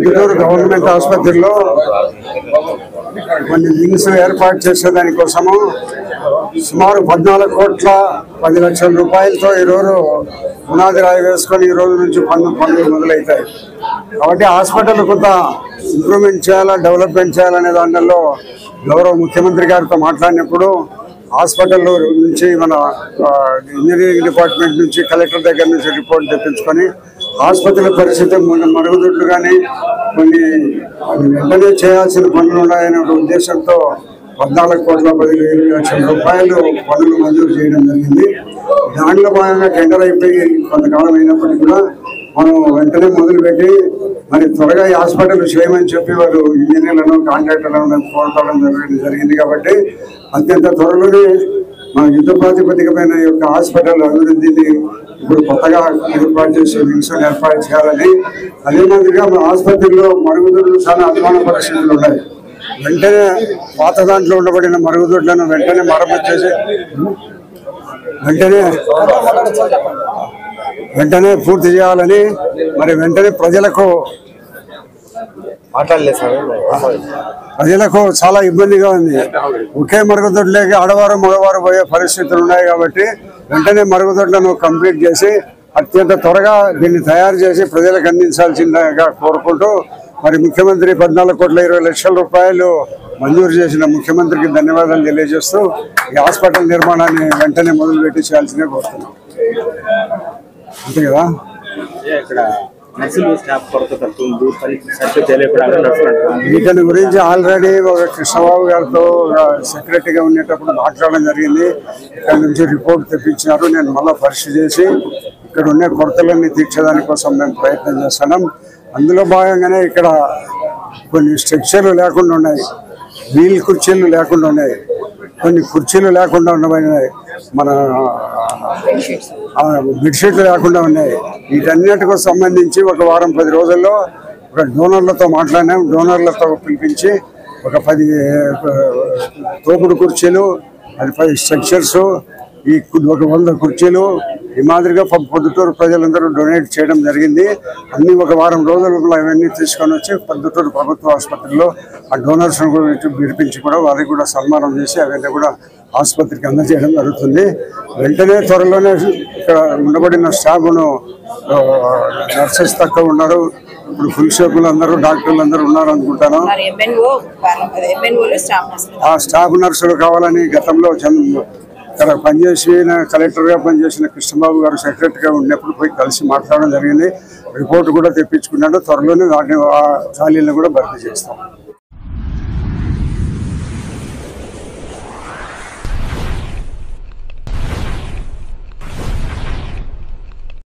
Proddatur government ఆసుపత్రిలో కొన్ని wings ఏర్పాటు చేసేదానికోసము సుమారు 14 కోట్ల 10 లక్షల రూపాయలతో ఈరోజు పునాది రాయి వేసుకొని ఈ రోజు నుంచి పనులు మొదలవుతాయి. కాబట్టి హాస్పిటల్ కొంత ఇంప్రూవ్మెంట్ చేయాలా, డెవలప్మెంట్ చేయాలనే దానిలో గౌరవ ముఖ్యమంత్రి గారితో మాట్లాడినప్పుడు హాస్పిటల్ నుంచి మన ఇంజనీరింగ్ డిపార్ట్మెంట్ నుంచి కలెక్టర్ దగ్గర నుంచి రిపోర్ట్ తెప్పించుకొని ఆసుపత్రి పరిస్థితి మరుగుదొడ్లు కానీ కొన్ని వెంటనే చేయాల్సిన పనులు ఉన్నాయనే ఉద్దేశంతో 14 కోట్ల 10 లక్షల రూపాయలు పనులు మంజూరు చేయడం జరిగింది. దాంట్లో భాగంగా టెండర్ అయిపోయి కొంతకాలం అయినప్పటికీ కూడా మనం వెంటనే మొదలుపెట్టి మరి త్వరగా ఈ హాస్పిటల్ చేయమని చెప్పి వారు ఇంజనీర్లను కాంట్రాక్టర్లను కోరడం జరిగింది. కాబట్టి అత్యంత త్వరలోనే మన యుద్ధ ప్రాతిపదికమైన యొక్క హాస్పిటల్ అభివృద్ధిని ఇప్పుడు కొత్తగా ఏర్పాటు చేసే వింగ్స్ని ఏర్పాటు చేయాలని, అదే మాదిరిగా మన ఆసుపత్రిలో మరుగుదొడ్లు చాలా అధ్వాన పరిస్థితులు ఉన్నాయి. వెంటనే పాత దాంట్లో ఉండబడిన మరుగుదొడ్లను వెంటనే మరమ్మతు చేసి వెంటనే పూర్తి చేయాలని, మరి వెంటనే ప్రజలకు చాలా ఇబ్బందిగా ఉంది. ఒకే మరుగుదొడ్లేకి ఆడవారు మగవారు పోయే పరిస్థితులు ఉన్నాయి. కాబట్టి వెంటనే మరుగుదొడ్లను కంప్లీట్ చేసి అత్యంత త్వరగా దీన్ని తయారు చేసి ప్రజలకు అందించాల్సిందిగా కోరుకుంటూ, మరి ముఖ్యమంత్రి 14 కోట్ల 20 లక్షల రూపాయలు మంజూరు చేసిన ముఖ్యమంత్రికి ధన్యవాదాలు తెలియజేస్తూ ఈ హాస్పిటల్ నిర్మాణాన్ని వెంటనే మొదలుపెట్టి చేయాల్సిందే కోరుతున్నాం. అంతే కదా. వీటిని గురించి ఆల్రెడీ ఒక కృష్ణబాబు గారితో సెక్రటరీగా ఉండేటప్పుడు మాట్లాడడం జరిగింది. ఇక్కడ నుంచి రిపోర్ట్ తెప్పించినారు. నేను మళ్ళీ పరిశీలి చేసి ఇక్కడ ఉండే కొరతలన్నీ తీర్చేదానికోసం మేము ప్రయత్నం చేస్తున్నాం. అందులో భాగంగానే ఇక్కడ కొన్ని స్ట్రక్చర్లు లేకుండా ఉన్నాయి, వీల్ కుర్చీలు లేకుండా ఉన్నాయి, కొన్ని కుర్చీలు లేకుండా ఉన్నాయి, మన బెడ్షీట్లు లేకుండా ఉన్నాయి. వీటన్నిటికి సంబంధించి ఒక వారం 10 రోజుల్లో ఒక డోనర్లతో మాట్లాడినాం. డోనర్లతో పిలిపించి ఒక 10 తోపుడు కుర్చీలు, అది 10 స్ట్రక్చర్స్, ఈ ఒక 100 కుర్చీలు ఈ మాదిరిగా పొద్దుటూరు ప్రజలందరూ డొనేట్ చేయడం జరిగింది. అన్ని ఒక వారం రోజుల్లో అవన్నీ తీసుకొని వచ్చి పొద్దుటూరు ప్రభుత్వ ఆసుపత్రిలో ఆ డోనర్స్ పిలిపించి కూడా వారికి కూడా సన్మానం చేసి అవన్నీ కూడా ఆసుపత్రికి అందజేయడం జరుగుతుంది. వెంటనే త్వరలోనే ఇక్కడ ఉండబడిన స్టాఫ్ను నర్సెస్ తక్కువ ఉన్నారు, ఇప్పుడు ఫుల్ షేపులు అందరూ డాక్టర్లు అందరూ ఉన్నారు అనుకుంటాను. ఆ స్టాఫ్ నర్సులు కావాలని గతంలో ఇక్కడ పనిచేసిన కలెక్టర్గా పనిచేసిన కృష్ణబాబు గారు సెక్రటరీగా ఉన్నప్పుడు పోయి కలిసి మాట్లాడడం జరిగింది. రిపోర్ట్ కూడా తెప్పించుకున్నాడు. త్వరలోనే వాటిని ఖాళీలను కూడా భర్తీ చేస్తాం.